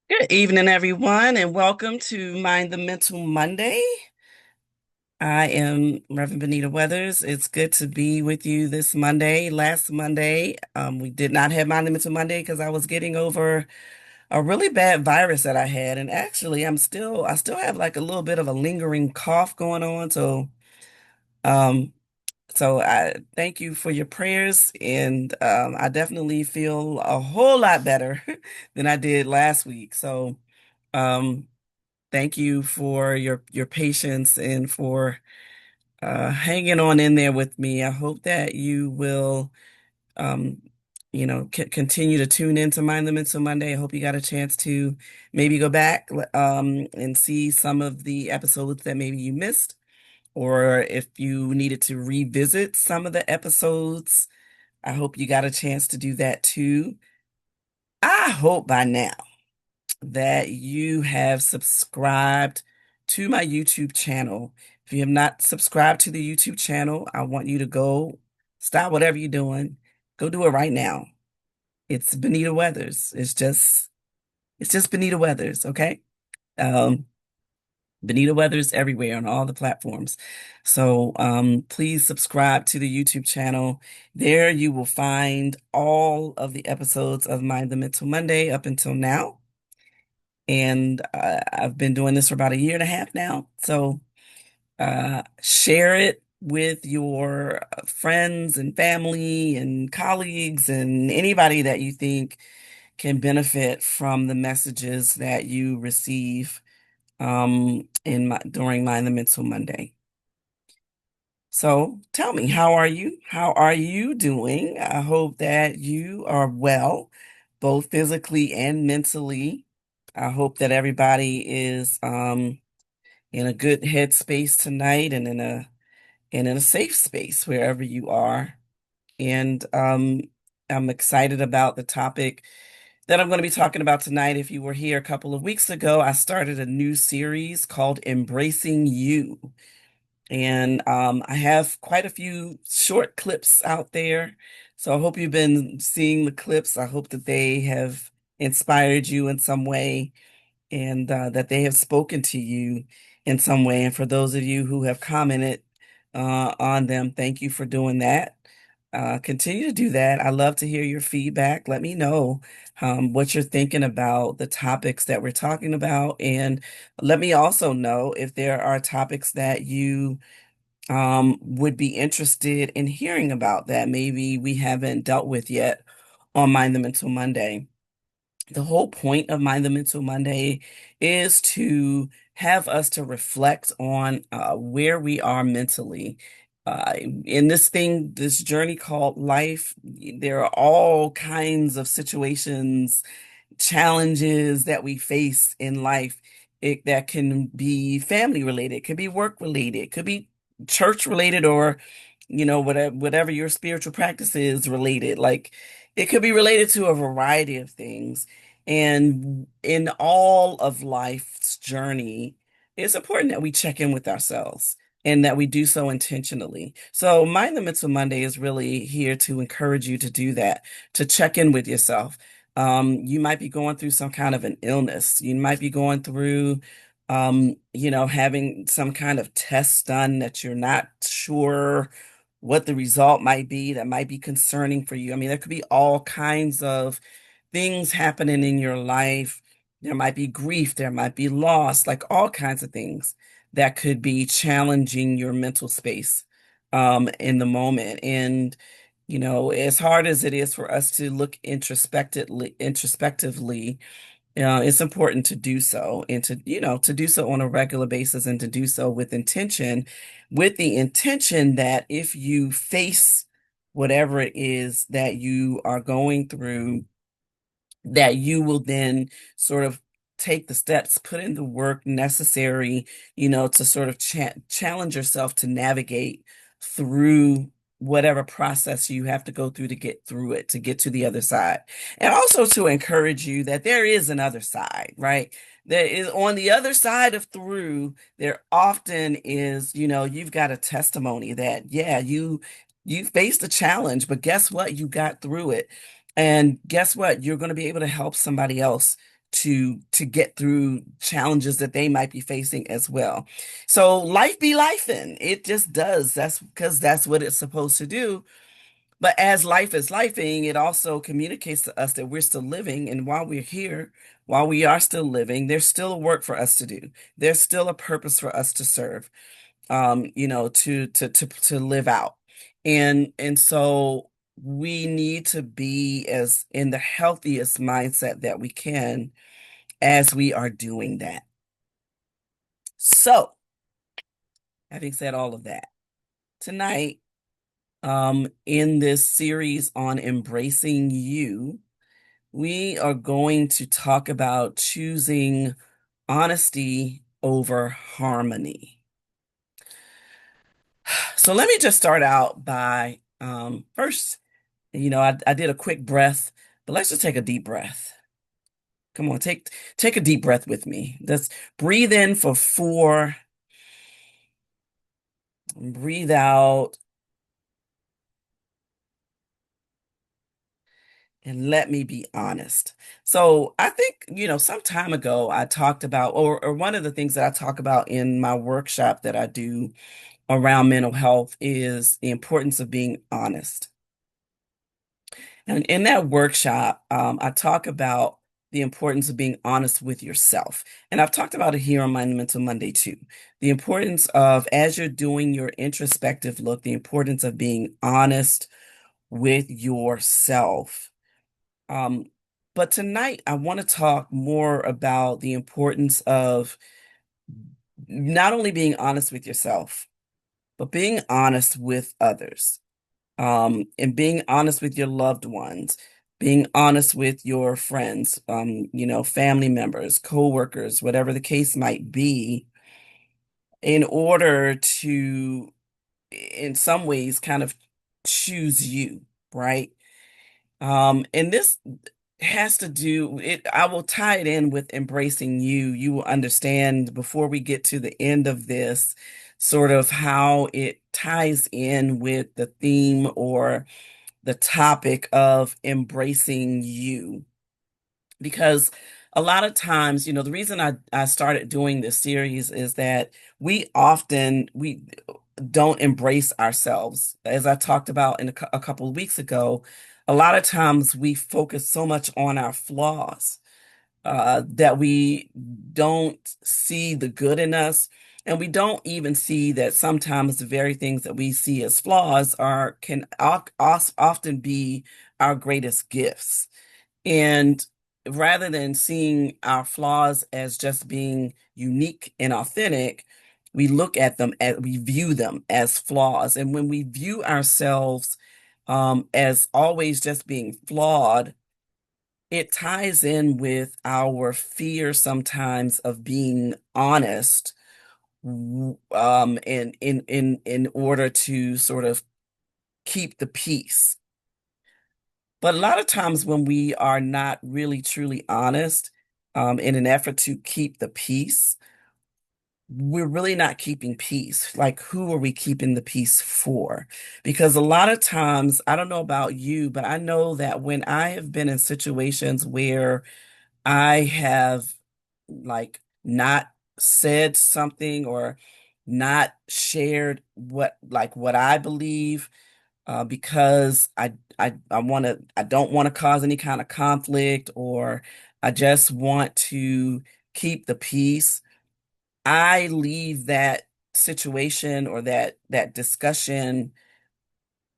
Good evening, everyone, and welcome to Mind the Mental Monday. I am Reverend Benita Weathers. It's good to be with you this Monday. Last Monday, we did not have Mind the Mental Monday because I was getting over a really bad virus that I had, and actually, I still have like a little bit of a lingering cough going on. Um, so I thank you for your prayers, and I definitely feel a whole lot better than I did last week. Um. Thank you for your patience and for hanging on in there with me. I hope that you will, um, continue to tune into Mind the Mental Monday. I hope you got a chance to maybe go back and see some of the episodes that maybe you missed, or if you needed to revisit some of the episodes. I hope you got a chance to do that too. I hope by now that you have subscribed to my YouTube channel. If you have not subscribed to the YouTube channel, I want you to go stop whatever you're doing. Go do it right now. It's Benita Weathers. It's just Benita Weathers, okay? Um, Benita Weathers everywhere on all the platforms. Please subscribe to the YouTube channel. There you will find all of the episodes of Mind the Mental Monday up until now. And I've been doing this for about a year and a half now. Share it with your friends and family and colleagues and anybody that you think can benefit from the messages that you receive during Mind the Mental Monday. So tell me, how are you? How are you doing? I hope that you are well, both physically and mentally. I hope that everybody is in a good headspace tonight and in a safe space wherever you are. And I'm excited about the topic that I'm going to be talking about tonight. If you were here a couple of weeks ago, I started a new series called Embracing You. And I have quite a few short clips out there. So I hope you've been seeing the clips. I hope that they have inspired you in some way and that they have spoken to you in some way. And for those of you who have commented on them, thank you for doing that. Continue to do that. I love to hear your feedback. Let me know what you're thinking about the topics that we're talking about. And let me also know if there are topics that you would be interested in hearing about that maybe we haven't dealt with yet on Mind the Mental Monday. The whole point of Mind the Mental Monday is to have us to reflect on where we are mentally. In this journey called life, there are all kinds of situations, challenges that we face in life. That can be family related, could be work related, could be church related, or whatever your spiritual practice is related. Like it could be related to a variety of things. And in all of life's journey, it's important that we check in with ourselves and that we do so intentionally. So Mind the Mental Monday is really here to encourage you to do that, to check in with yourself. You might be going through some kind of an illness. You might be going through, having some kind of test done that you're not sure what the result might be, that might be concerning for you. I mean, there could be all kinds of things happening in your life. There might be grief, there might be loss, like all kinds of things that could be challenging your mental space in the moment. And as hard as it is for us to look introspectively, it's important to do so and to do so on a regular basis and to do so with the intention that if you face whatever it is that you are going through, that you will then sort of take the steps, put in the work necessary, to sort of challenge yourself to navigate through whatever process you have to go through to get through it, to get to the other side. And also to encourage you that there is another side, right? There is on the other side of through, there often is, you've got a testimony that, yeah, you faced a challenge, but guess what? You got through it. And guess what? You're going to be able to help somebody else to get through challenges that they might be facing as well. So life be lifing. It just does. That's because that's what it's supposed to do. But as life is lifing, it also communicates to us that we're still living. And while we're here, while we are still living, there's still a work for us to do. There's still a purpose for us to serve, to live out. And so we need to be as in the healthiest mindset that we can as we are doing that. So, having said all of that, tonight, in this series on embracing you, we are going to talk about choosing honesty over harmony. So let me just start out by first, I did a quick breath, but let's just take a deep breath. Come on, take a deep breath with me. Let's breathe in for 4, breathe out, and let me be honest. So I think, some time ago I talked about, or one of the things that I talk about in my workshop that I do around mental health is the importance of being honest. And in that workshop, I talk about the importance of being honest with yourself. And I've talked about it here on my Mental Monday too. The importance of, as you're doing your introspective look, the importance of being honest with yourself. Um, but tonight, I want to talk more about the importance of not only being honest with yourself, but being honest with others, and being honest with your loved ones, being honest with your friends, family members, coworkers, whatever the case might be, in order to, in some ways, kind of choose you, right? And this has to do it. I will tie it in with embracing you. You will understand before we get to the end of this, sort of how it ties in with the theme or the topic of embracing you. Because a lot of times, the reason I started doing this series is that we don't embrace ourselves. As I talked about in a couple of weeks ago, a lot of times we focus so much on our flaws, that we don't see the good in us. And we don't even see that sometimes the very things that we see as flaws often be our greatest gifts. And rather than seeing our flaws as just being unique and authentic, we view them as flaws. And when we view ourselves as always just being flawed, it ties in with our fear sometimes of being honest, and in order to sort of keep the peace. But a lot of times when we are not really truly honest, in an effort to keep the peace, we're really not keeping peace. Like, who are we keeping the peace for? Because a lot of times, I don't know about you, but I know that when I have been in situations where I have, like, not said something or not shared what I believe, because I don't want to cause any kind of conflict, or I just want to keep the peace. I leave that situation or that discussion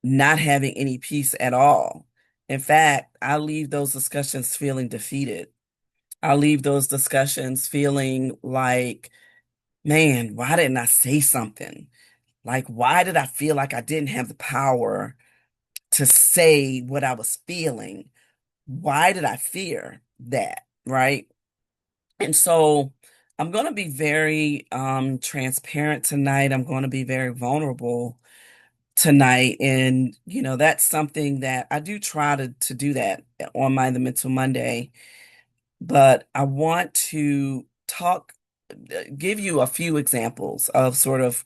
not having any peace at all. In fact, I leave those discussions feeling defeated. I leave those discussions feeling like, man, why didn't I say something? Like, why did I feel like I didn't have the power to say what I was feeling? Why did I fear that? Right. And so I'm going to be very transparent tonight. I'm going to be very vulnerable tonight. And, that's something that I do try to do that on my The Mental Monday. But I want to give you a few examples of sort of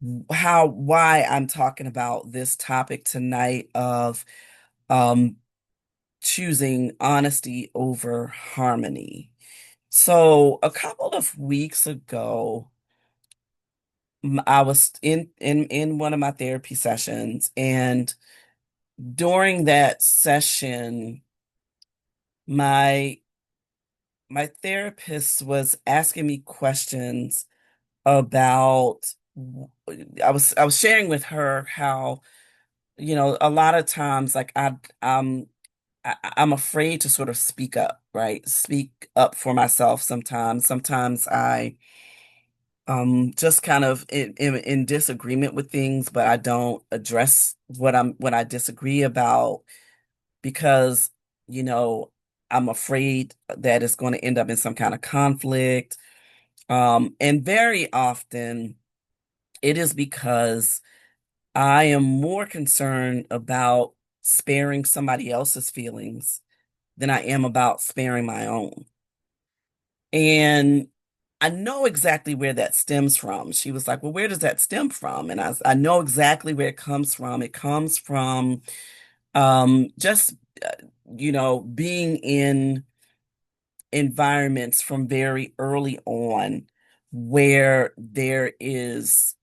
why I'm talking about this topic tonight of, um, choosing honesty over harmony. So a couple of weeks ago, I was in one of my therapy sessions, and during that session, my my therapist was asking me questions about I was sharing with her how, a lot of times, like I'm afraid to sort of speak up, right? Speak up for myself sometimes. Sometimes I just kind of in disagreement with things, but I don't address what I disagree about because, you know, I'm afraid that it's going to end up in some kind of conflict. And very often it is because I am more concerned about sparing somebody else's feelings than I am about sparing my own. And I know exactly where that stems from. She was like, "Well, where does that stem from?" And I know exactly where it comes from. It comes from just, uh, being in environments from very early on where there is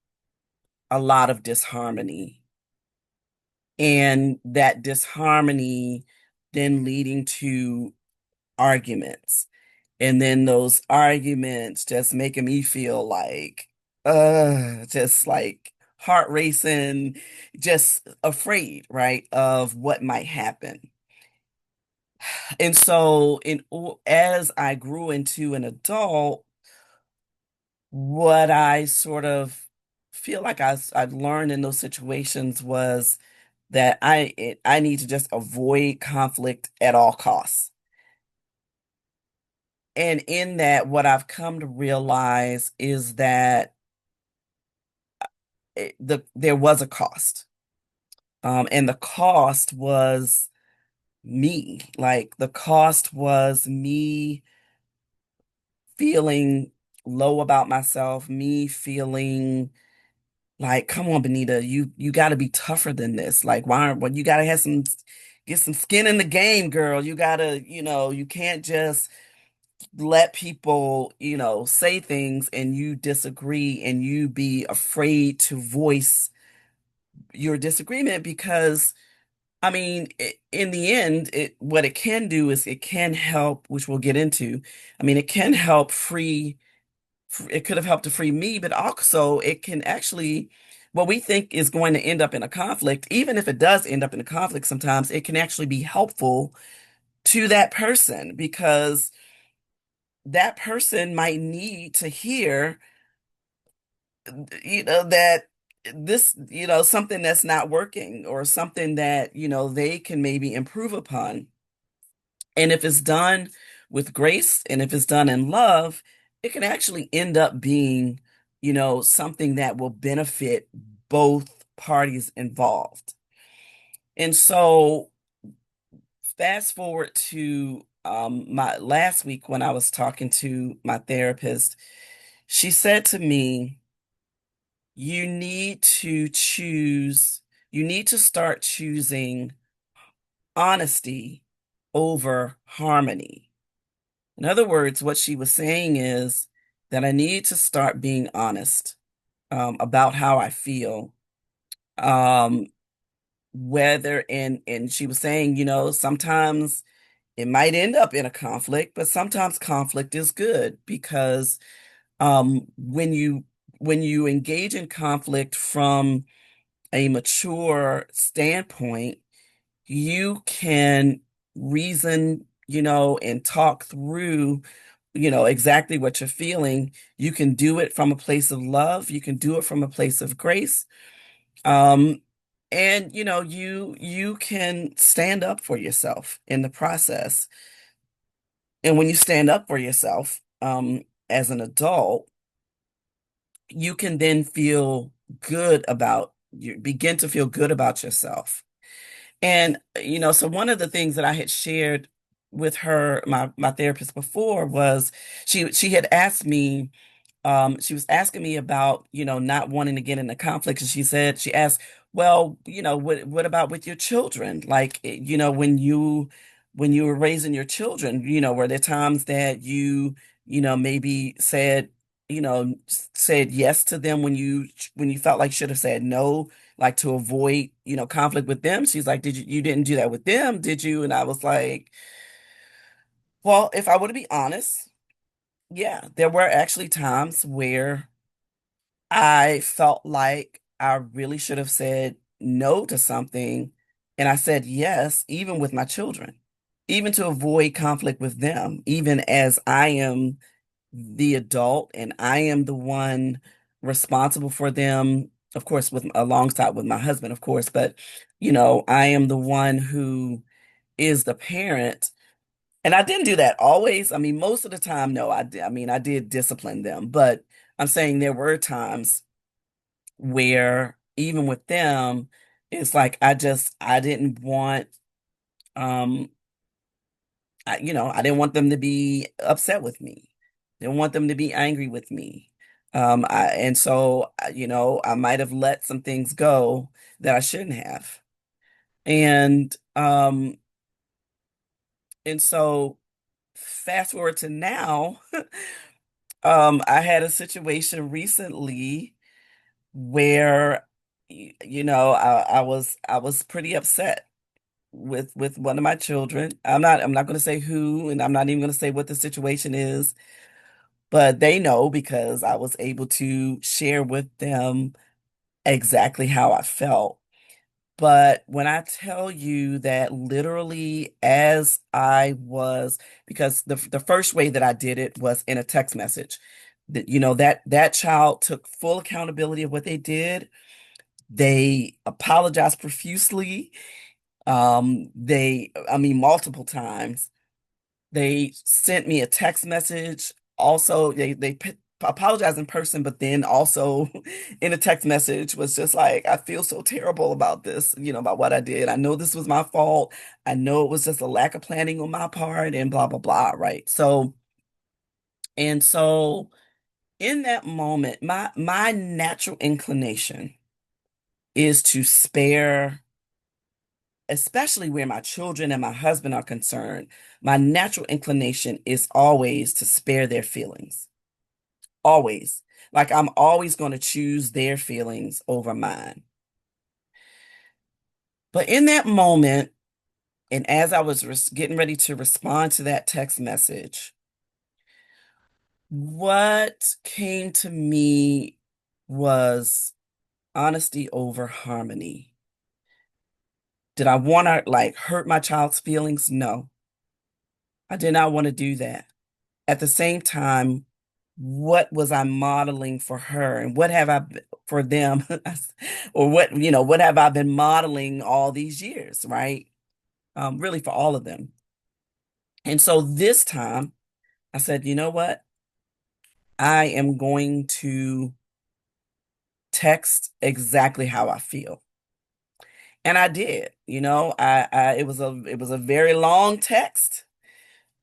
a lot of disharmony, and that disharmony then leading to arguments. And then those arguments just making me feel like, just like heart racing, just afraid, right, of what might happen. And so, as I grew into an adult, what I sort of feel like I've learned in those situations was that I need to just avoid conflict at all costs. And in that, what I've come to realize is that there was a cost. And the cost was me. Like the cost was me feeling low about myself, me feeling like, come on, Benita, you got to be tougher than this. Like, why aren't, well, you got to get some skin in the game, girl. You got to, you can't just let people, say things and you disagree and you be afraid to voice your disagreement because, I mean, in the end, what it can do is it can help, which we'll get into. I mean, it can help it could have helped to free me, but also it can actually, what we think is going to end up in a conflict, even if it does end up in a conflict, sometimes it can actually be helpful to that person because that person might need to hear, that this, something that's not working or something that, they can maybe improve upon. And if it's done with grace and if it's done in love, it can actually end up being, something that will benefit both parties involved. And so fast forward to my last week when I was talking to my therapist, she said to me, you need to choose, you need to start choosing honesty over harmony. In other words, what she was saying is that I need to start being honest about how I feel. Um, and she was saying, sometimes it might end up in a conflict, but sometimes conflict is good because when you engage in conflict from a mature standpoint, you can reason, and talk through, exactly what you're feeling. You can do it from a place of love. You can do it from a place of grace. Um, and you can stand up for yourself in the process. And when you stand up for yourself, as an adult, you can then feel good about you begin to feel good about yourself. And, so one of the things that I had shared with her, my therapist before was she had asked me, she was asking me about, not wanting to get into conflict. And she asked, well, what about with your children? Like, when you when you were raising your children, were there times that maybe said yes to them when you felt like you should have said no, like to avoid, conflict with them? She's like, you didn't do that with them, did you? And I was like, well, if I were to be honest, yeah, there were actually times where I felt like I really should have said no to something, and I said yes, even with my children, even to avoid conflict with them, even as I am the adult and I am the one responsible for them, of course, with alongside with my husband, of course, but I am the one who is the parent. And I didn't do that always. I mean, most of the time, no, I did. I mean, I did discipline them, but I'm saying there were times where even with them, it's like I didn't want um I didn't want them to be upset with me. Didn't want them to be angry with me. And so I might have let some things go that I shouldn't have. And and so fast forward to now, I had a situation recently where I was pretty upset with one of my children. I'm not going to say who, and I'm not even going to say what the situation is, but they know because I was able to share with them exactly how I felt. But when I tell you that literally as I was, because the first way that I did it was in a text message. That that child took full accountability of what they did. They apologized profusely. I mean, multiple times. They sent me a text message. Also, they apologized in person, but then also in a text message was just like, I feel so terrible about this, about what I did. I know this was my fault. I know it was just a lack of planning on my part and blah, blah, blah. Right. So in that moment, my natural inclination is to spare, especially where my children and my husband are concerned. My natural inclination is always to spare their feelings. Always. Like I'm always going to choose their feelings over mine. But in that moment, and as I was getting ready to respond to that text message, what came to me was honesty over harmony. Did I want to like hurt my child's feelings? No, I did not want to do that. At the same time, what was I modeling for her and what have for them or what have I been modeling all these years, right? Really for all of them. And so this time I said, you know what? I am going to text exactly how I feel. And I did, it was a very long text.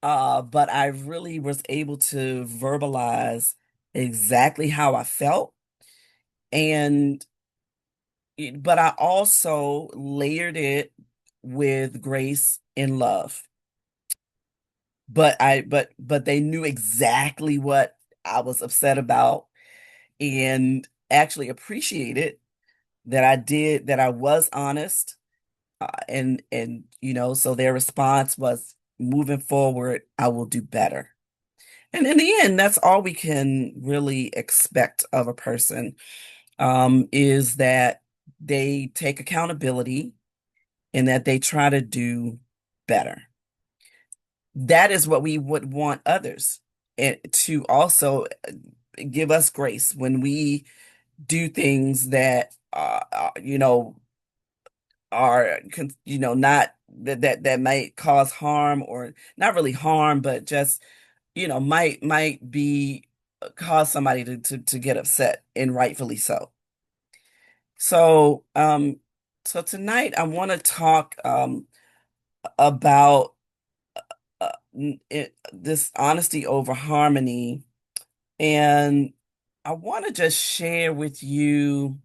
But I really was able to verbalize exactly how I felt. And but I also layered it with grace and love. But they knew exactly what I was upset about and actually appreciated that I was honest. And so their response was moving forward, I will do better. And in the end, that's all we can really expect of a person, is that they take accountability and that they try to do better. That is what we would want others to also give us grace when we do things that are not that might cause harm, or not really harm, but just might be cause somebody to get upset, and rightfully so. So so tonight I want to talk about this honesty over harmony, and I want to just share with you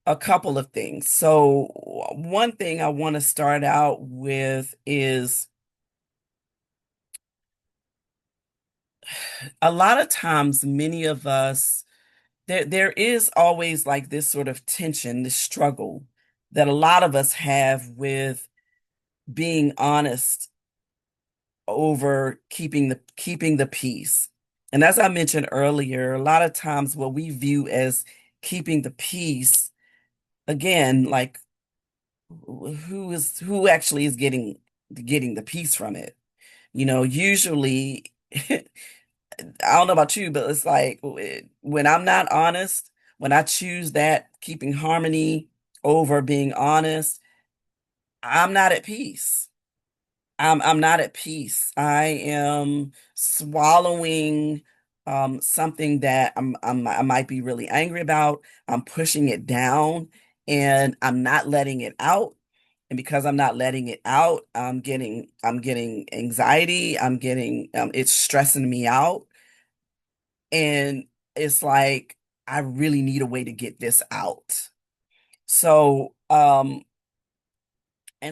a couple of things. So one thing I want to start out with is A lot of times, many of us, there is always like this sort of tension, this struggle that a lot of us have with being honest over keeping the peace. And as I mentioned earlier, a lot of times what we view as keeping the peace, again, like who actually is getting the peace from it? Usually I don't know about you, but it's like when I'm not honest, when I choose that keeping harmony over being honest, I'm not at peace. I'm not at peace. I am swallowing something that I might be really angry about. I'm pushing it down and I'm not letting it out. And because I'm not letting it out, I'm getting anxiety. It's stressing me out. And it's like I really need a way to get this out. So, and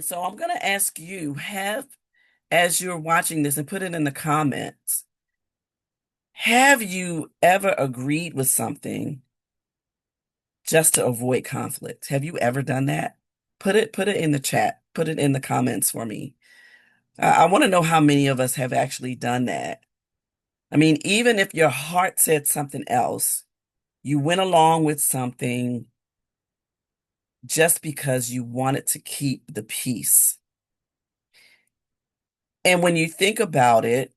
so I'm gonna ask you, as you're watching this and put it in the comments, have you ever agreed with something just to avoid conflict? Have you ever done that? Put it in the chat. Put it in the comments for me. I want to know how many of us have actually done that. I mean, even if your heart said something else, you went along with something just because you wanted to keep the peace. And when you think about it,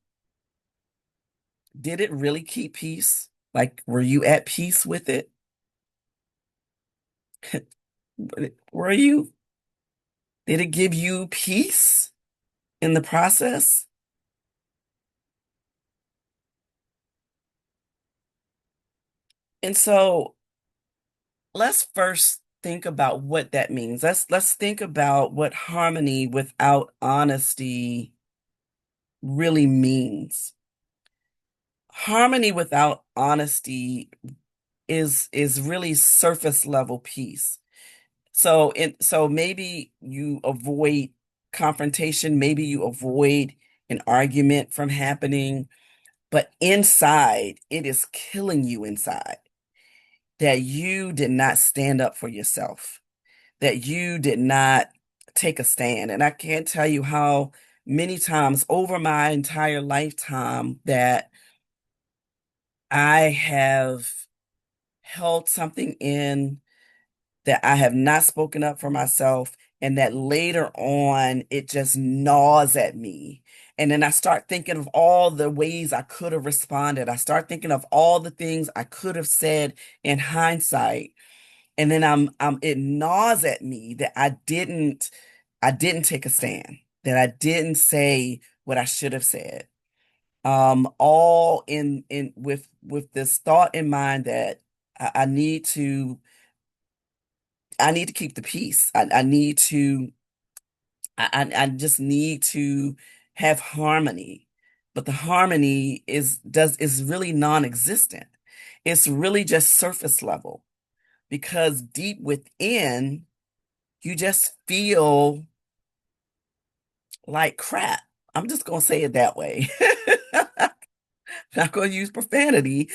did it really keep peace? Like, were you at peace with it? Were you? Did it give you peace in the process? And so let's first think about what that means. Let's think about what harmony without honesty really means. Harmony without honesty is really surface level peace. So maybe you avoid confrontation, maybe you avoid an argument from happening, but inside it is killing you inside that you did not stand up for yourself, that you did not take a stand. And I can't tell you how many times over my entire lifetime that I have held something in, that I have not spoken up for myself, and that later on it just gnaws at me. And then I start thinking of all the ways I could have responded. I start thinking of all the things I could have said in hindsight. And then it gnaws at me that I didn't take a stand, that I didn't say what I should have said. All in with this thought in mind that I, I need to I need to keep the peace. I just need to have harmony. But the harmony is really non-existent. It's really just surface level because deep within you just feel like crap. I'm just gonna say it that way. Not gonna use profanity,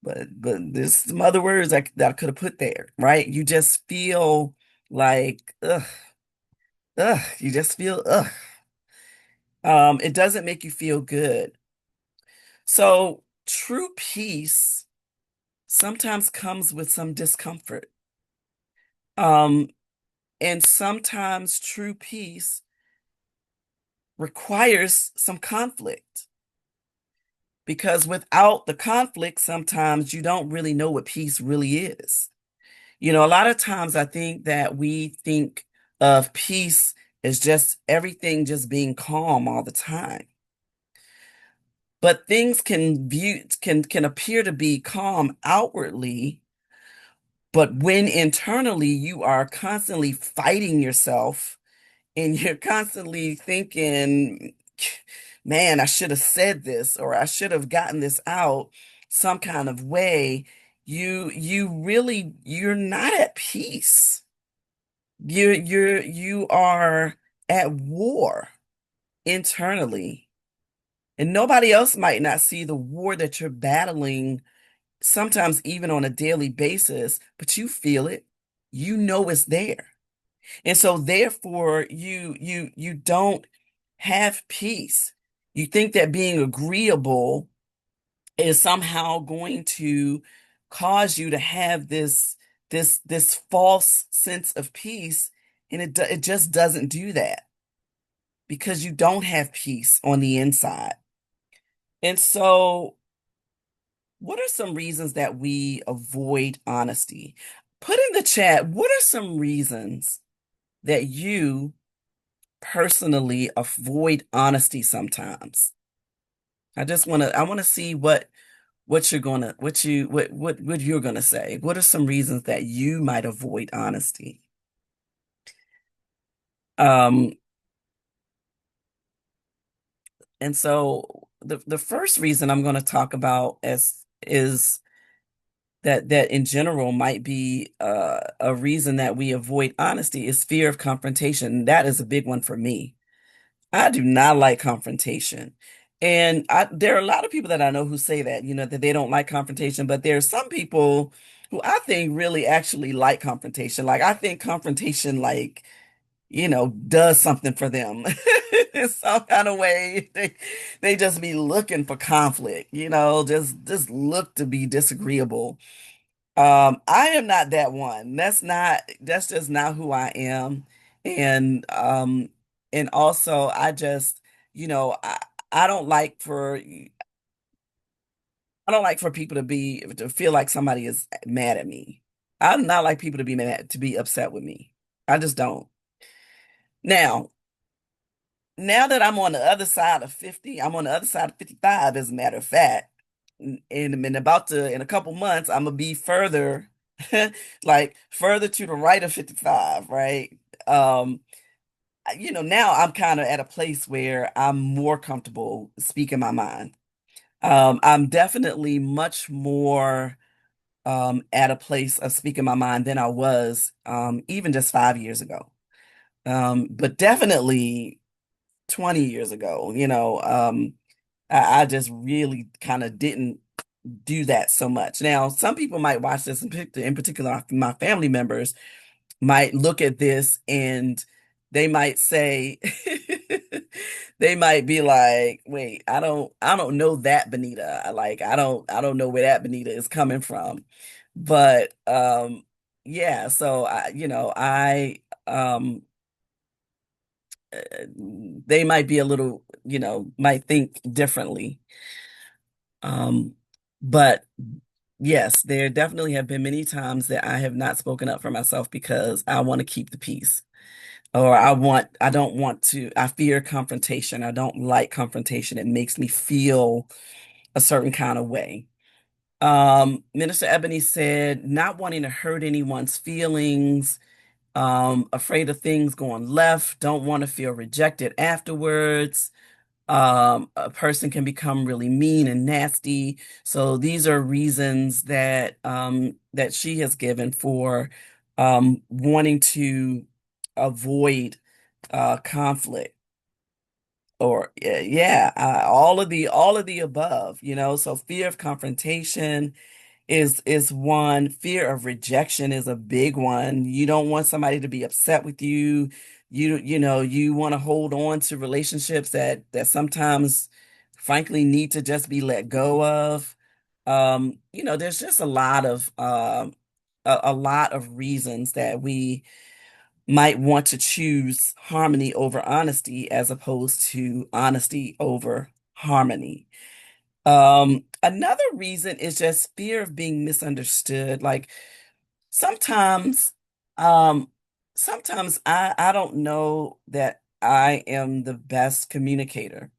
but there's some other words that I could have put there, right? You just feel like ugh, you just feel ugh. It doesn't make you feel good. So true peace sometimes comes with some discomfort. Um, and sometimes true peace requires some conflict because without the conflict, sometimes you don't really know what peace really is. A lot of times I think that we think of peace as just everything just being calm all the time. But things can appear to be calm outwardly, but when internally you are constantly fighting yourself and you're constantly thinking, man, I should have said this or I should have gotten this out some kind of way, you're not at peace. You are at war internally. And nobody else might not see the war that you're battling, sometimes even on a daily basis, but you feel it. You know it's there. And so therefore you don't have peace. You think that being agreeable is somehow going to cause you to have this false sense of peace, and it just doesn't do that because you don't have peace on the inside. And so what are some reasons that we avoid honesty? Put in the chat, what are some reasons that you personally avoid honesty sometimes? I want to see what you're gonna what you're gonna say. What are some reasons that you might avoid honesty? Um, and so the first reason I'm gonna talk about as is that in general might be a reason that we avoid honesty is fear of confrontation. That is a big one for me. I do not like confrontation. And there are a lot of people that I know who say that, that they don't like confrontation, but there are some people who I think really actually like confrontation. Like I think confrontation does something for them in some kind of way. They just be looking for conflict, just look to be disagreeable. I am not that one. That's just not who I am. And and also I just, you know, I, I don't like for I don't like for people to feel like somebody is mad at me. I do not like people to be mad, to be upset with me. I just don't. Now, now that I'm on the other side of 50, I'm on the other side of 55, as a matter of fact. In a couple months, I'm gonna be further, like further to the right of 55, right? Um, now I'm kind of at a place where I'm more comfortable speaking my mind. I'm definitely much more at a place of speaking my mind than I was even just 5 years ago. But definitely 20 years ago, I just really kind of didn't do that so much. Now, some people might watch this, in particular, my family members might look at this and they might say, they might be like, "Wait, I don't know that Benita. I don't know where that Benita is coming from." But yeah, so uh, they might be a little, might think differently. Um, but yes, there definitely have been many times that I have not spoken up for myself because I want to keep the peace. Or I don't want to, I fear confrontation. I don't like confrontation. It makes me feel a certain kind of way. Minister Ebony said, not wanting to hurt anyone's feelings, afraid of things going left, don't want to feel rejected afterwards. A person can become really mean and nasty. So these are reasons that she has given for wanting to avoid conflict or yeah, all of the above, so fear of confrontation is one. Fear of rejection is a big one. You don't want somebody to be upset with you. You want to hold on to relationships that sometimes frankly need to just be let go of. There's just a lot of reasons that we might want to choose harmony over honesty as opposed to honesty over harmony. Another reason is just fear of being misunderstood. Like sometimes, um, sometimes I don't know that I am the best communicator,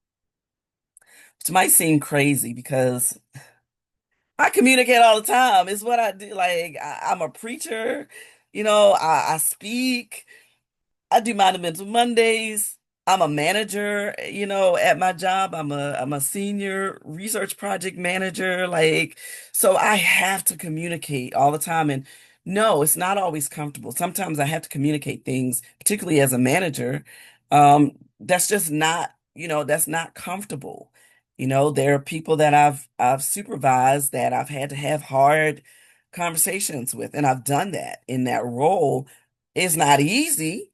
which might seem crazy because I communicate all the time. It's what I do. Like I'm a preacher, I speak. I do Monumental Mondays. I'm a manager, at my job. I'm a senior research project manager. Like, so I have to communicate all the time. And no, it's not always comfortable. Sometimes I have to communicate things, particularly as a manager. That's just not, that's not comfortable. There are people that I've supervised that I've had to have hard conversations with, and I've done that in that role. It's not easy.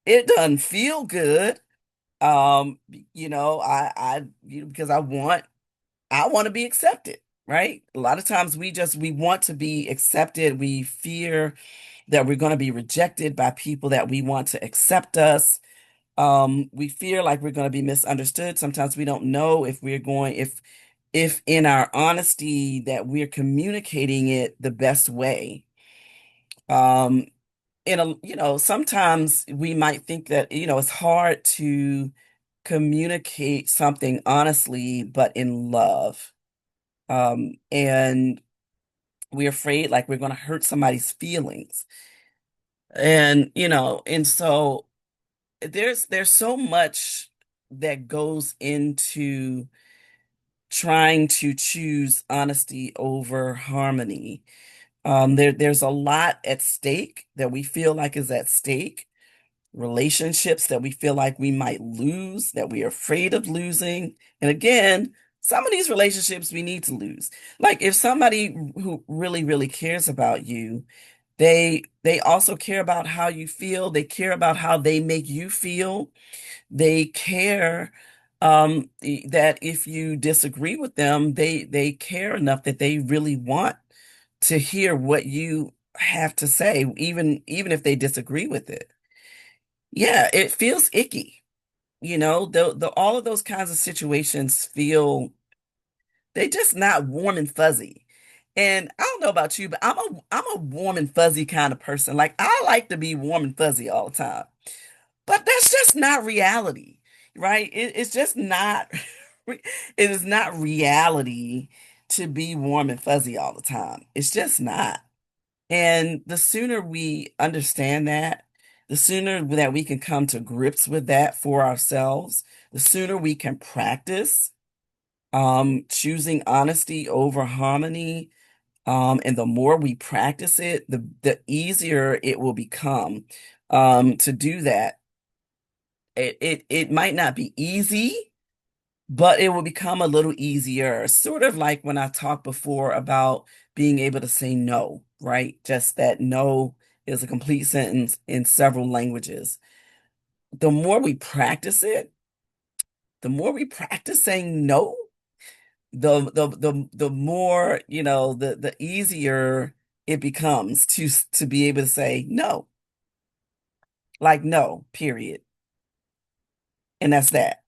It doesn't feel good. Um, because I want to be accepted, right? A lot of times we want to be accepted. We fear that we're going to be rejected by people that we want to accept us. We fear like we're going to be misunderstood. Sometimes we don't know if in our honesty that we're communicating it the best way. Um, Sometimes we might think that, it's hard to communicate something honestly, but in love. And we're afraid like we're going to hurt somebody's feelings. And so there's so much that goes into trying to choose honesty over harmony. There's a lot at stake that we feel like is at stake, relationships that we feel like we might lose, that we're afraid of losing. And again, some of these relationships we need to lose. Like if somebody who really, really cares about you, they also care about how you feel, they care about how they make you feel. They care that if you disagree with them, they care enough that they really want to hear what you have to say, even if they disagree with it. Yeah, it feels icky. The all of those kinds of situations feel they just not warm and fuzzy. And I don't know about you, but I'm a warm and fuzzy kind of person. Like I like to be warm and fuzzy all the time. But that's just not reality, right? It's just not, it is not reality to be warm and fuzzy all the time. It's just not. And the sooner we understand that, the sooner that we can come to grips with that for ourselves, the sooner we can practice choosing honesty over harmony. And the more we practice it, the easier it will become to do that. It might not be easy, but it will become a little easier. Sort of like when I talked before about being able to say no, right? Just that no is a complete sentence in several languages. The more we practice it, the more we practice saying no, the more, the easier it becomes to be able to say no, like no, period. And that's that.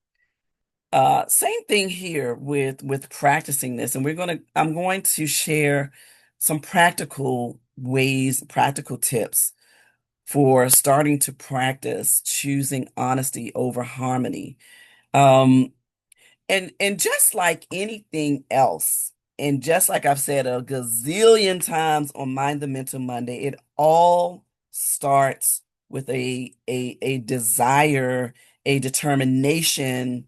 Same thing here with practicing this, and I'm going to share some practical ways, practical tips for starting to practice choosing honesty over harmony. Um, and just like anything else, and just like I've said a gazillion times on Mind the Mental Monday, it all starts with a desire, a determination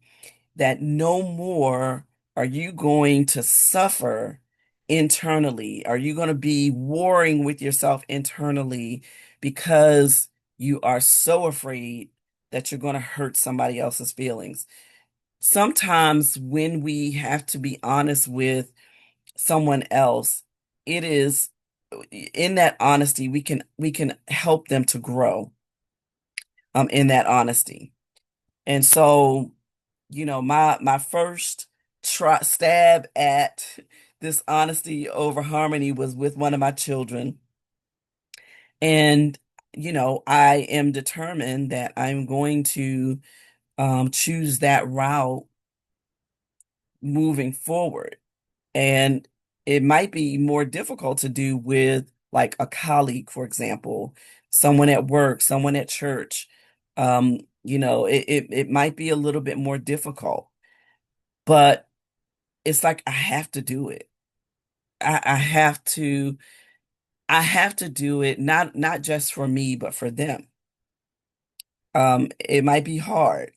that no more are you going to suffer internally. Are you going to be warring with yourself internally because you are so afraid that you're going to hurt somebody else's feelings? Sometimes when we have to be honest with someone else, it is in that honesty we can help them to grow in that honesty. And so my first try stab at this honesty over harmony was with one of my children. And, I am determined that I'm going to choose that route moving forward. And it might be more difficult to do with like a colleague, for example, someone at work, someone at church. It might be a little bit more difficult, but it's like I have to do it. I have to do it not just for me, but for them. It might be hard,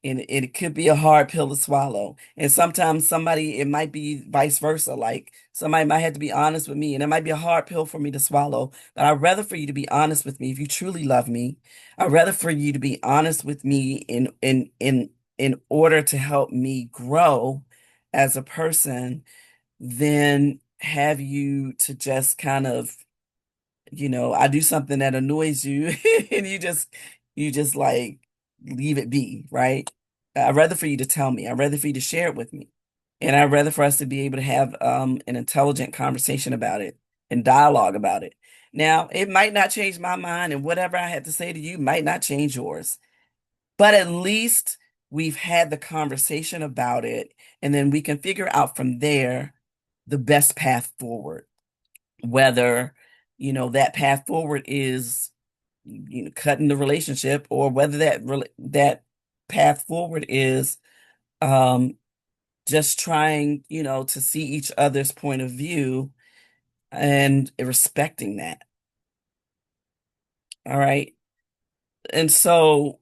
and it could be a hard pill to swallow. And sometimes it might be vice versa. Like somebody might have to be honest with me, and it might be a hard pill for me to swallow. But I'd rather for you to be honest with me if you truly love me. I'd rather for you to be honest with me in order to help me grow as a person than have you to just kind of, I do something that annoys you and you just like leave it be, right? I'd rather for you to tell me. I'd rather for you to share it with me. And I'd rather for us to be able to have an intelligent conversation about it and dialogue about it. Now, it might not change my mind, and whatever I had to say to you might not change yours. But at least we've had the conversation about it, and then we can figure out from there the best path forward. Whether, that path forward is, cutting the relationship, or whether that path forward is um just trying, to see each other's point of view and respecting that. All right. And so,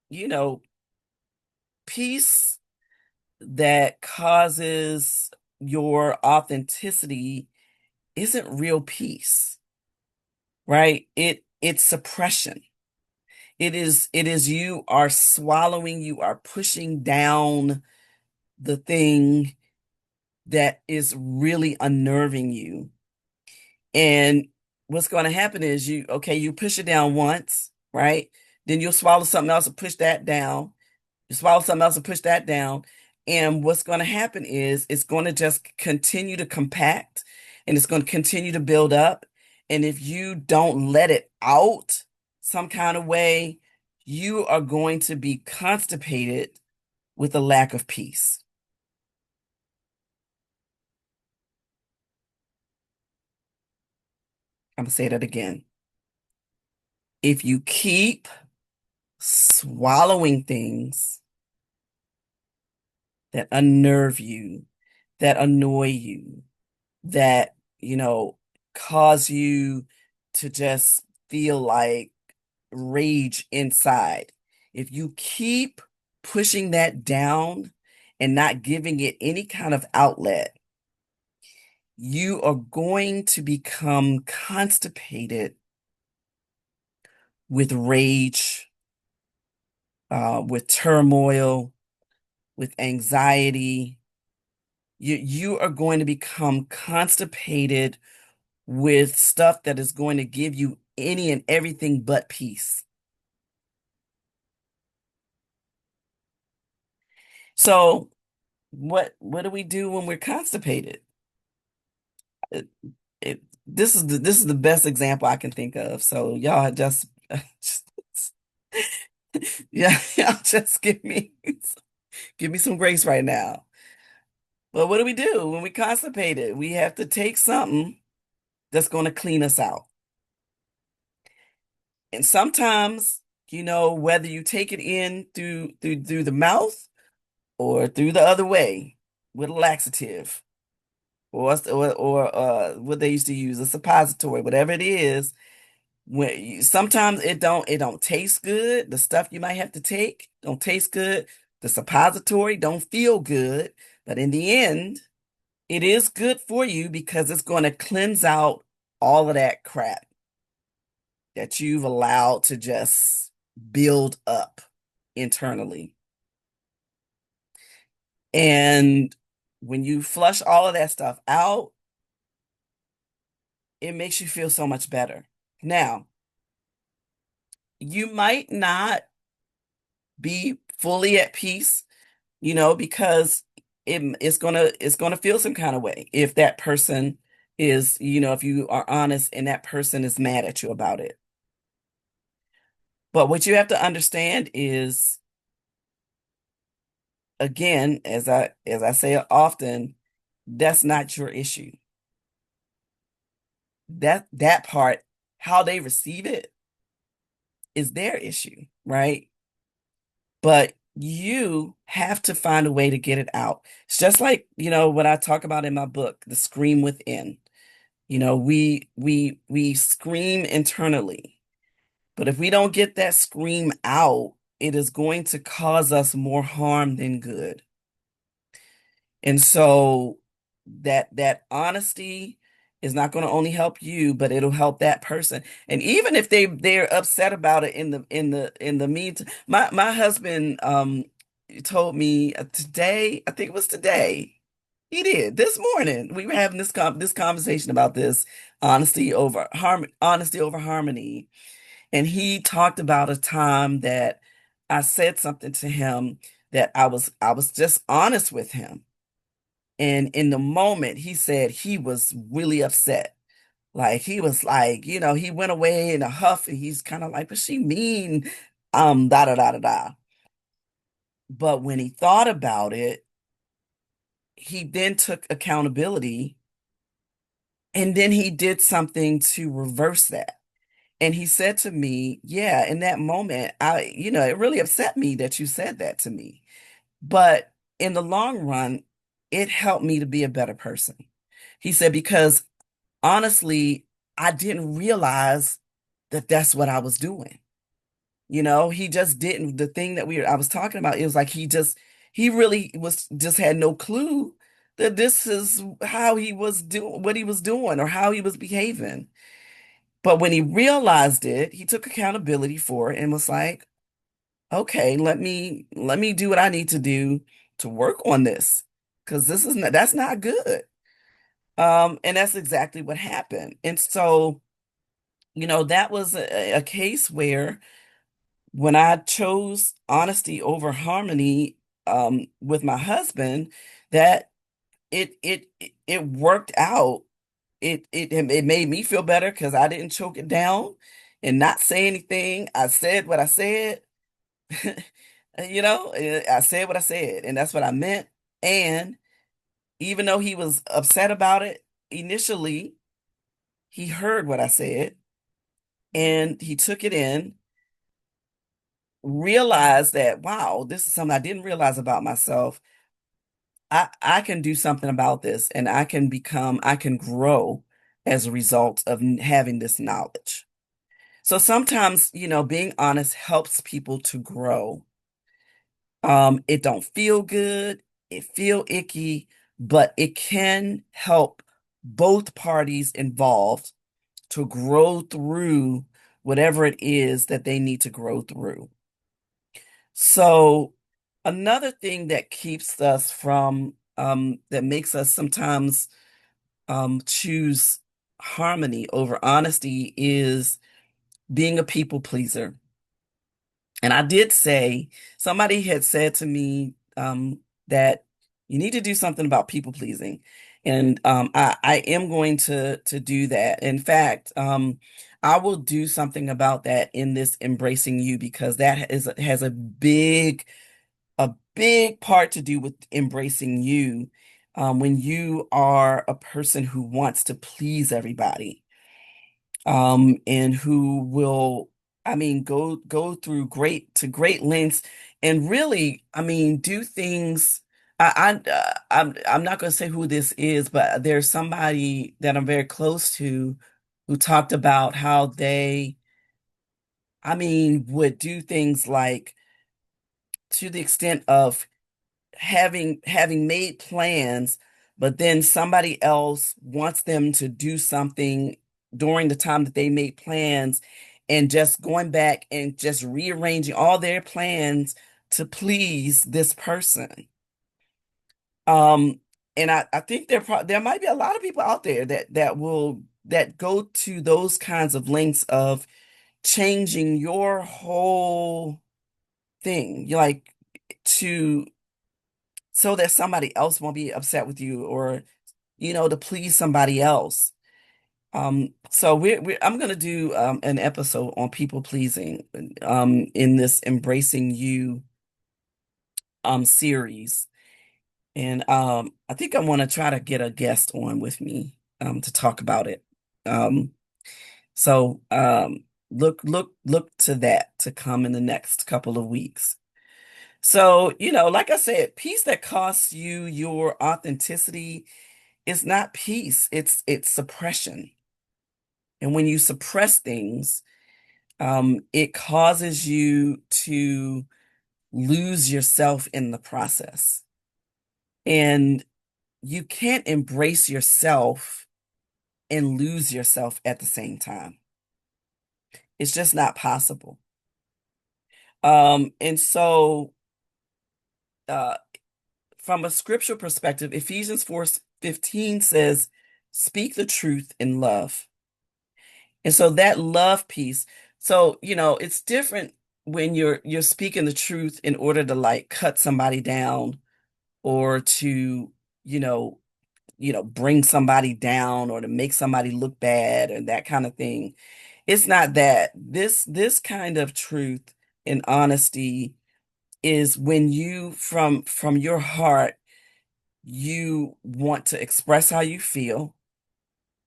you know, peace that causes your authenticity isn't real peace, right? It's suppression. It is you are swallowing, you are pushing down the thing that is really unnerving you. And what's going to happen is you push it down once, right? Then you'll swallow something else and push that down. You swallow something else and push that down. And what's going to happen is it's going to just continue to compact and it's going to continue to build up. And if you don't let it out some kind of way, you are going to be constipated with a lack of peace. I'm going to say that again. If you keep swallowing things that unnerve you, that annoy you, that, cause you to just feel like rage inside. If you keep pushing that down and not giving it any kind of outlet, you are going to become constipated with rage, with turmoil, with anxiety. You are going to become constipated with stuff that is going to give you any and everything but peace. So what do we do when we're constipated? It, this is the best example I can think of. So y'all just yeah, y'all just give me some grace right now. But what do we do when we constipated? We have to take something that's going to clean us out. And sometimes, whether you take it in through the mouth or through the other way with a laxative or what they used to use, a suppository, whatever it is, sometimes it don't taste good. The stuff you might have to take don't taste good. The suppository don't feel good, but in the end, it is good for you because it's going to cleanse out all of that crap that you've allowed to just build up internally. And when you flush all of that stuff out, it makes you feel so much better. Now, you might not be fully at peace, because it's gonna feel some kind of way if that person is, if you are honest and that person is mad at you about it. But what you have to understand is, again, as I say often, that's not your issue. That part, how they receive it, is their issue, right? But you have to find a way to get it out. It's just like, what I talk about in my book, the scream within. We scream internally, but if we don't get that scream out, it is going to cause us more harm than good. And so that honesty is not going to only help you, but it'll help that person. And even if they're upset about it in the meantime, my husband told me today, I think it was today. He did this morning. We were having this conversation about this honesty over harmony, and he talked about a time that I said something to him that I was just honest with him, and in the moment he said he was really upset. Like he was like, he went away in a huff, and he's kind of like, "Was she mean?" Da da da da da. But when he thought about it, he then took accountability. And then he did something to reverse that. And he said to me, "Yeah, in that moment, it really upset me that you said that to me. But in the long run, it helped me to be a better person." He said, "Because honestly, I didn't realize that that's what I was doing." He just didn't. The thing that I was talking about, it was like he really was just had no clue that this is how he was doing what he was doing or how he was behaving. But when he realized it, he took accountability for it and was like, "Okay, let me do what I need to do to work on this, because that's not good." And that's exactly what happened. And so, that was a case where when I chose honesty over harmony with my husband, that it worked out. It made me feel better because I didn't choke it down and not say anything. I said what I said. I said what I said, and that's what I meant. And even though he was upset about it initially, he heard what I said and he took it in, realized that, wow, this is something I didn't realize about myself. I can do something about this, and I can grow as a result of having this knowledge. So sometimes, being honest helps people to grow. It don't feel good, it feel icky, but it can help both parties involved to grow through whatever it is that they need to grow through. So another thing that keeps us from that makes us sometimes choose harmony over honesty is being a people pleaser. And I did say, somebody had said to me that you need to do something about people pleasing. And I am going to do that. In fact, I will do something about that in this embracing you, because that has a big part to do with embracing you, when you are a person who wants to please everybody, and who will, I mean, go through great lengths, and really, I mean, do things. I'm not going to say who this is, but there's somebody that I'm very close to who talked about how they, I mean, would do things like, to the extent of having made plans, but then somebody else wants them to do something during the time that they made plans, and just going back and just rearranging all their plans to please this person. Um, and I think there might be a lot of people out there that go to those kinds of lengths of changing your whole thing. You like to so that somebody else won't be upset with you, or to please somebody else. So I'm going to do an episode on people pleasing in this embracing you series. And I think I want to try to get a guest on with me to talk about it. Um, so look to that to come in the next couple of weeks. So, like I said, peace that costs you your authenticity is not peace, it's suppression. And when you suppress things, it causes you to lose yourself in the process. And you can't embrace yourself and lose yourself at the same time. It's just not possible. And so, uh, from a scriptural perspective, Ephesians 4:15 says, speak the truth in love. And so that love piece, so it's different when you're speaking the truth in order to like cut somebody down or to, you know, bring somebody down or to make somebody look bad and that kind of thing. It's not that. This kind of truth and honesty is when you from your heart you want to express how you feel,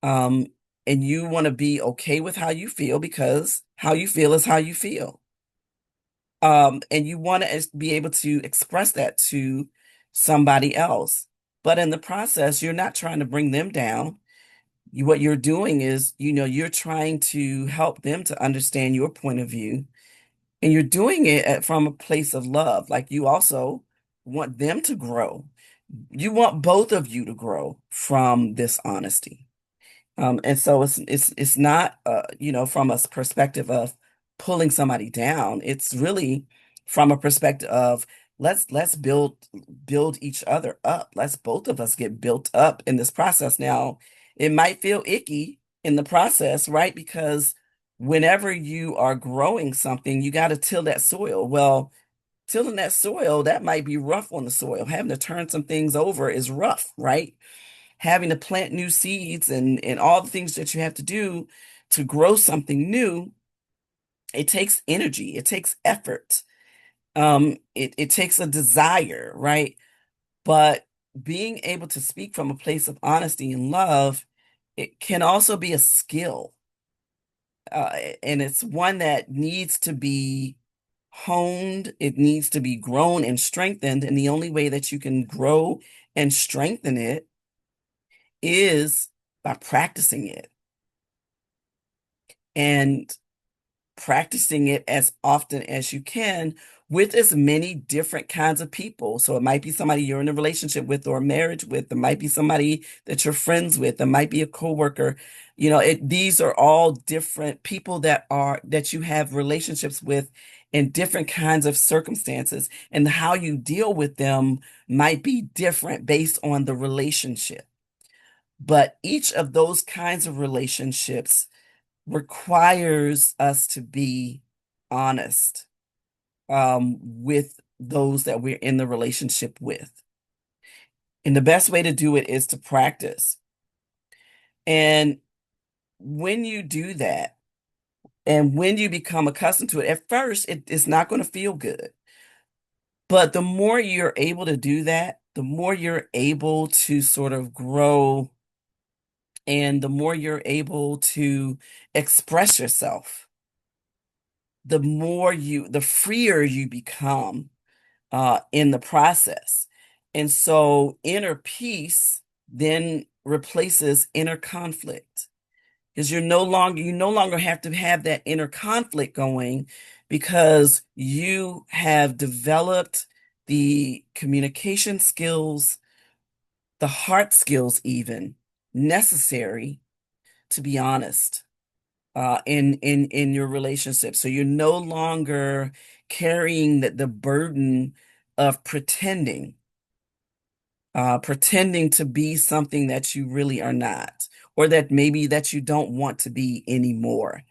um, and you want to be okay with how you feel because how you feel is how you feel. And you want to be able to express that to somebody else. But in the process, you're not trying to bring them down. What you're doing is, you're trying to help them to understand your point of view, and you're doing it from a place of love. Like you also want them to grow. You want both of you to grow from this honesty. And so it's not from a perspective of pulling somebody down. It's really from a perspective of let's build each other up. Let's both of us get built up in this process. Now, it might feel icky in the process, right? Because whenever you are growing something, you got to till that soil. Well, tilling that soil, that might be rough on the soil. Having to turn some things over is rough, right? Having to plant new seeds and all the things that you have to do to grow something new, it takes energy, it takes effort, it takes a desire, right? But being able to speak from a place of honesty and love, it can also be a skill, and it's one that needs to be honed, it needs to be grown and strengthened, and the only way that you can grow and strengthen it is by practicing it. And practicing it as often as you can with as many different kinds of people. So it might be somebody you're in a relationship with or a marriage with. It might be somebody that you're friends with. It might be a coworker. These are all different people that you have relationships with in different kinds of circumstances, and how you deal with them might be different based on the relationship. But each of those kinds of relationships requires us to be honest, with those that we're in the relationship with. And the best way to do it is to practice. And when you do that, and when you become accustomed to it, at first it's not going to feel good. But the more you're able to do that, the more you're able to sort of grow, and the more you're able to express yourself, the freer you become in the process. And so inner peace then replaces inner conflict, because you no longer have to have that inner conflict going, because you have developed the communication skills, the heart skills even necessary to be honest in your relationship. So you're no longer carrying the burden of pretending to be something that you really are not, or that maybe that you don't want to be anymore.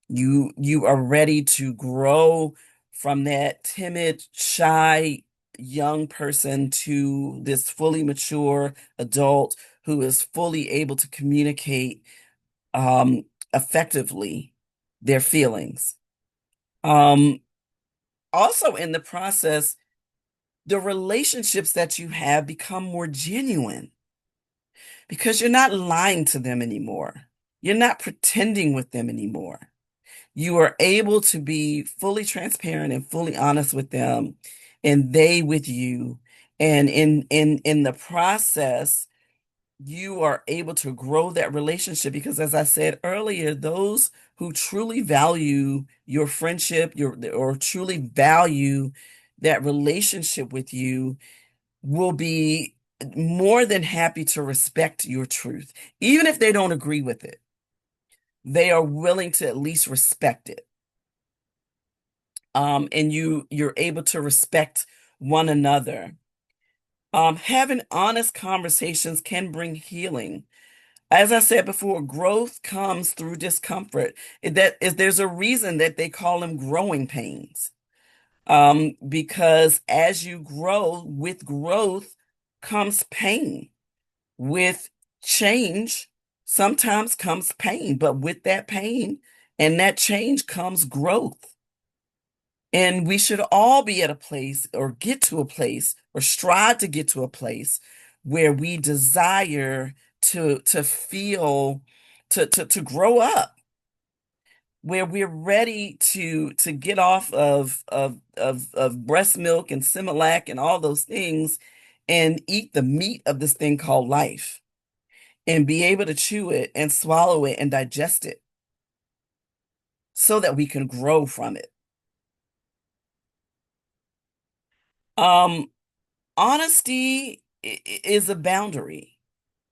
You are ready to grow from that timid, shy young person to this fully mature adult who is fully able to communicate um, effectively their feelings. Um, Also, in the process, the relationships that you have become more genuine because you're not lying to them anymore. You're not pretending with them anymore. You are able to be fully transparent and fully honest with them, and they with you. And in the process, you are able to grow that relationship, because as I said earlier, those who truly value your friendship, or truly value that relationship with you will be more than happy to respect your truth. Even if they don't agree with it, they are willing to at least respect it. And you're able to respect one another. Having honest conversations can bring healing. As I said before, growth comes through discomfort. There's a reason that they call them growing pains. Because as you grow, with growth comes pain. With change, sometimes comes pain, but with that pain and that change comes growth. And we should all be at a place or get to a place or strive to get to a place where we desire to feel to grow up, where we're ready to get off of breast milk and Similac and all those things and eat the meat of this thing called life and be able to chew it and swallow it and digest it so that we can grow from it. Um, Honesty is a boundary,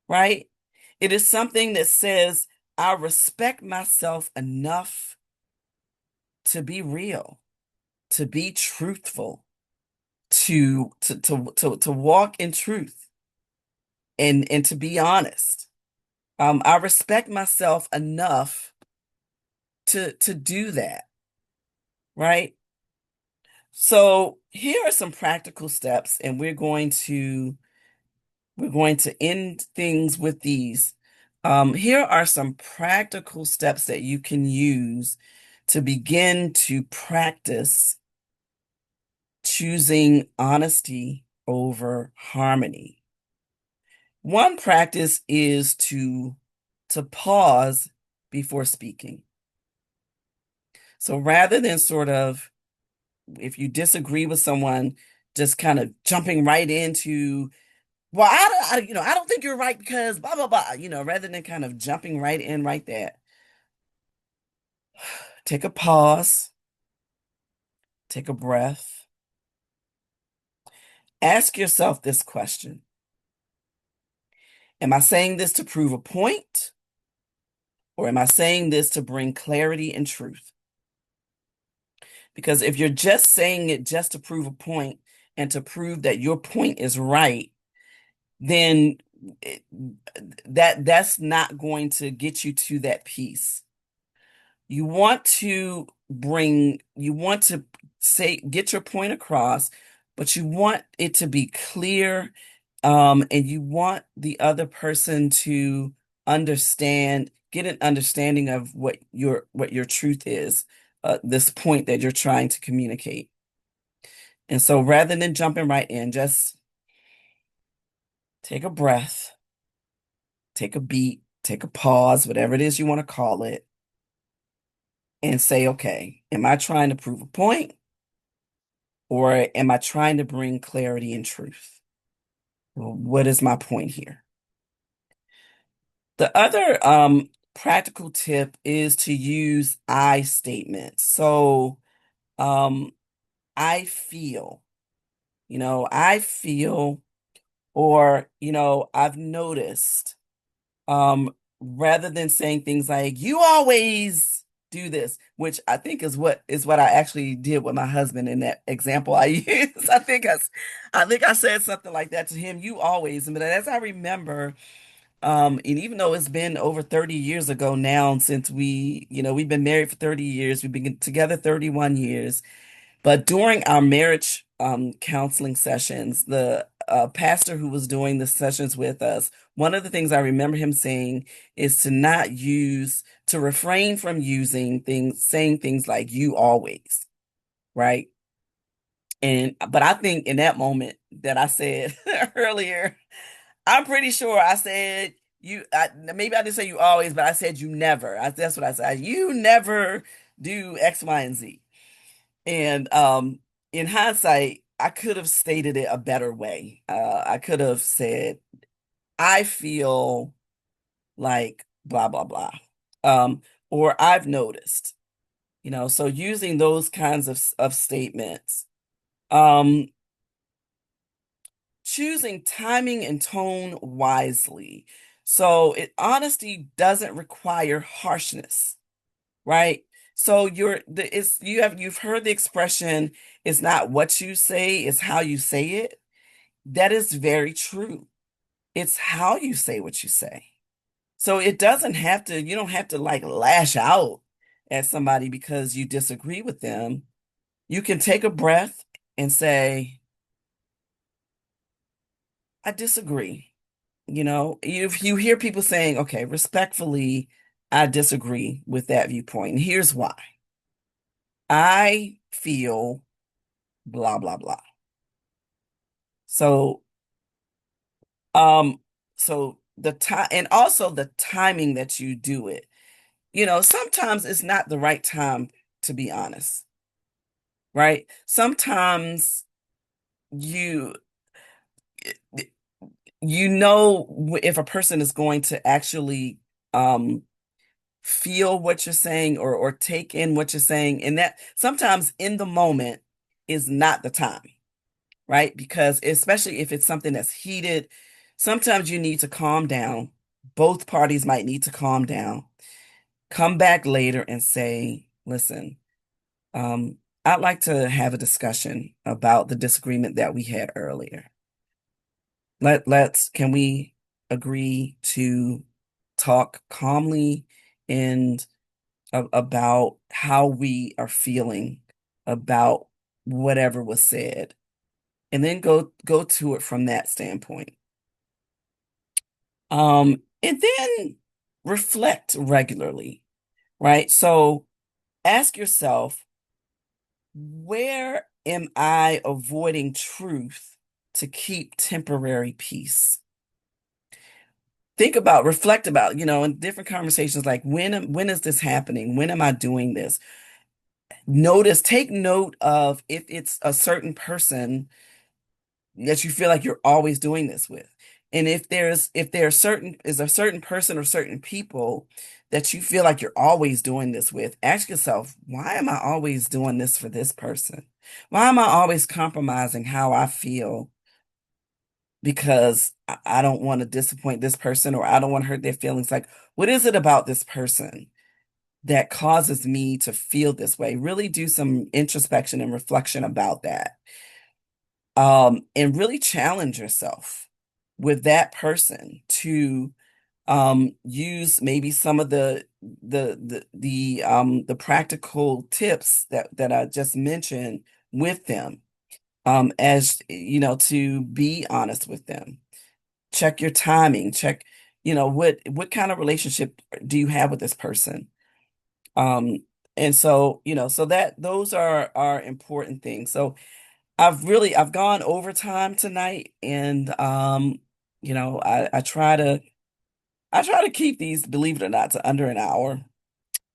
right? It is something that says, I respect myself enough to be real, to be truthful, to walk in truth and to be honest. I respect myself enough to do that, right? So here are some practical steps, and we're going to end things with these. Here are some practical steps that you can use to begin to practice choosing honesty over harmony. One practice is to pause before speaking. So rather than sort of, if you disagree with someone, just kind of jumping right into, well, I don't think you're right because blah blah blah, rather than kind of jumping right in right there. Take a pause, take a breath. Ask yourself this question. Am I saying this to prove a point, or am I saying this to bring clarity and truth? Because if you're just saying it just to prove a point and to prove that your point is right, then it, that's not going to get you to that peace. You want to say, get your point across, but you want it to be clear, and you want the other person to get an understanding of what your truth is, this point that you're trying to communicate. And so rather than jumping right in, just take a breath, take a beat, take a pause, whatever it is you want to call it, and say, okay, am I trying to prove a point, or am I trying to bring clarity and truth? Well, what is my point here? The other practical tip is to use I statements. So, um, I feel, I feel, or, I've noticed. um, Rather than saying things like, you always do this, which I think is what I actually did with my husband in that example I used. I think I said something like that to him, you always. But as I remember, and even though it's been over 30 years ago now, since we've been married for 30 years, we've been together 31 years, but during our marriage counseling sessions, the pastor who was doing the sessions with us, one of the things I remember him saying is to refrain from saying things like "you always," right? But I think in that moment that I said earlier, I'm pretty sure I said maybe I didn't say you always, but I said you never. That's what I said. You never do X, Y, and Z. And in hindsight, I could have stated it a better way. I could have said, I feel like blah, blah, blah. Um, or I've noticed, so using those kinds of statements. Um, Choosing timing and tone wisely. So honesty doesn't require harshness, right? So you've heard the expression, it's not what you say, it's how you say it. That is very true. It's how you say what you say. So it doesn't have to, you don't have to like lash out at somebody because you disagree with them. You can take a breath and say, I disagree. You hear people saying, okay, respectfully, I disagree with that viewpoint. And here's why. I feel blah, blah, blah. So, um, so the time and also the timing that you do it. Sometimes it's not the right time to be honest, right? Sometimes you if a person is going to actually um feel what you're saying or take in what you're saying, and that sometimes in the moment is not the time, right? Because especially if it's something that's heated, sometimes you need to calm down. Both parties might need to calm down, come back later and say, listen, I'd like to have a discussion about the disagreement that we had earlier. Can we agree to talk calmly and about how we are feeling about whatever was said, and then go to it from that standpoint. And then reflect regularly, right? So ask yourself, where am I avoiding truth to keep temporary peace? Reflect about, in different conversations, like when is this happening? When am I doing this? Take note of if it's a certain person that you feel like you're always doing this with. And if there's is a certain person or certain people that you feel like you're always doing this with, ask yourself, why am I always doing this for this person? Why am I always compromising how I feel because I don't want to disappoint this person or I don't want to hurt their feelings? Like, what is it about this person that causes me to feel this way? Really do some introspection and reflection about that. And really challenge yourself with that person to use maybe some of the practical tips that I just mentioned with them, as to be honest with them. Check your timing. Check, what kind of relationship do you have with this person? Um, and so, so that those are important things. So I've gone overtime tonight, and I try to keep these, believe it or not, to under an hour.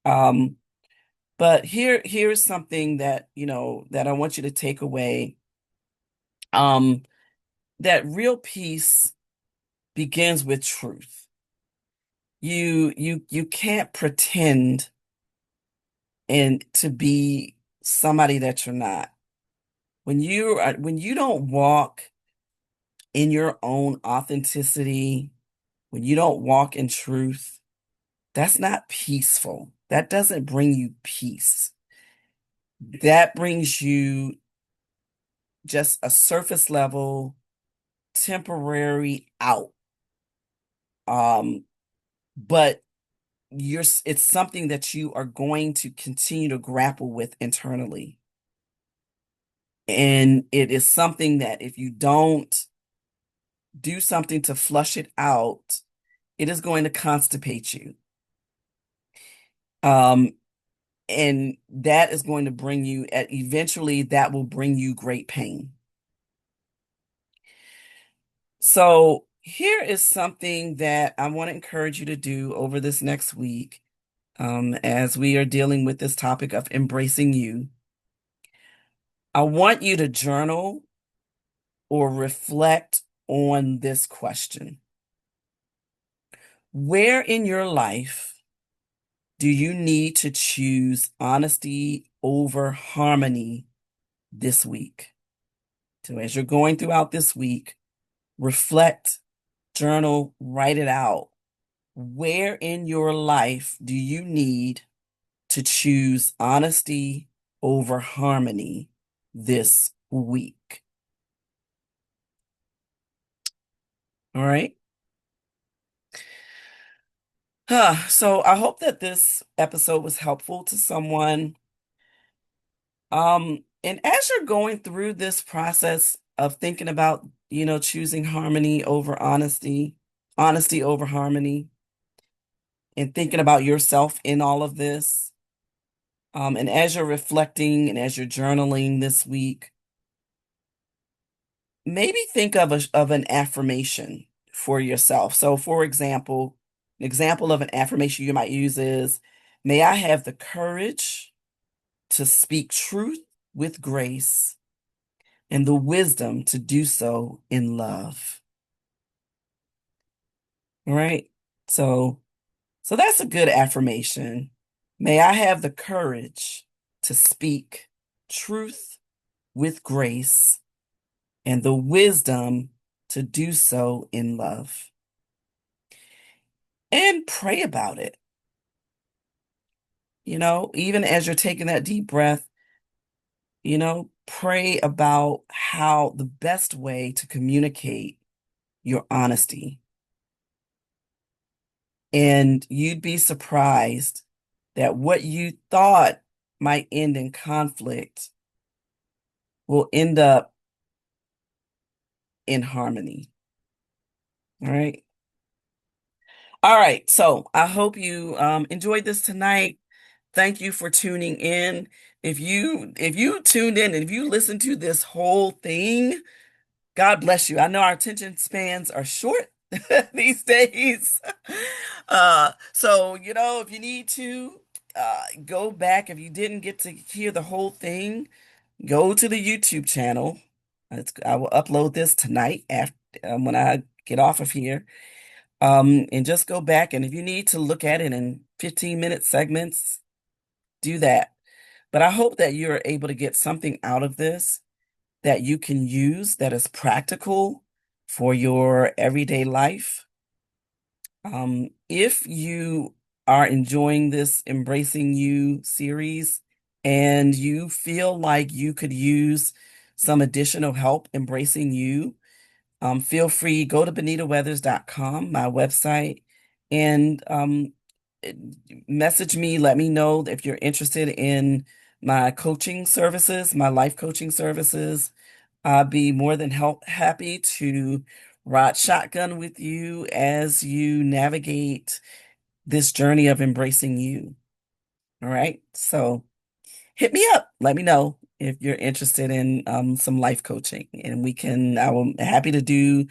Um, but here's something that I want you to take away. Um, that real peace begins with truth. You can't pretend and to be somebody that you're not. When you don't walk in your own authenticity, when you don't walk in truth, that's not peaceful. That doesn't bring you peace. That brings you just a surface level, temporary out. Um, but it's something that you are going to continue to grapple with internally. And it is something that if you don't do something to flush it out, it is going to constipate you. Um, and that is going to bring you eventually that will bring you great pain. So here is something that I want to encourage you to do over this next week, as we are dealing with this topic of embracing you. I want you to journal or reflect on this question. Where in your life do you need to choose honesty over harmony this week? So as you're going throughout this week, reflect, journal, write it out. Where in your life do you need to choose honesty over harmony this week? All right. So I hope that this episode was helpful to someone. And as you're going through this process of thinking about, choosing harmony over honesty, honesty over harmony, and thinking about yourself in all of this, and as you're reflecting and as you're journaling this week, maybe think of an affirmation for yourself. So, for example, an example of an affirmation you might use is, "May I have the courage to speak truth with grace and the wisdom to do so in love." All right. So, so that's a good affirmation. May I have the courage to speak truth with grace and the wisdom to do so in love. And pray about it. Even as you're taking that deep breath, pray about how the best way to communicate your honesty. And you'd be surprised that what you thought might end in conflict will end up in harmony. All right. All right. So I hope you enjoyed this tonight. Thank you for tuning in. If you tuned in and if you listened to this whole thing, God bless you. I know our attention spans are short these days. So, if you need to go back, if you didn't get to hear the whole thing, go to the YouTube channel. I will upload this tonight after when I get off of here. And just go back. And if you need to look at it in 15-minute segments, do that. But I hope that you're able to get something out of this that you can use that is practical for your everyday life. If you are enjoying this Embracing You series and you feel like you could use some additional help embracing you, feel free, go to benitaweathers.com, my website, and eh, message me, let me know if you're interested in my coaching services, my life coaching services. I'd be more than happy to ride shotgun with you as you navigate this journey of embracing you. All right. So hit me up. Let me know if you're interested in some life coaching, and I'm happy to do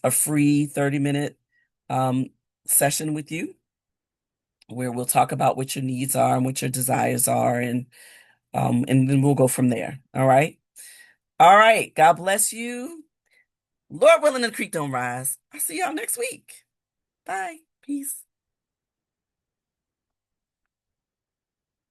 a free 30-minute um, session with you where we'll talk about what your needs are and what your desires are, and then we'll go from there. All right. All right. God bless you. Lord willing, the creek don't rise. I'll see y'all next week. Bye. Peace.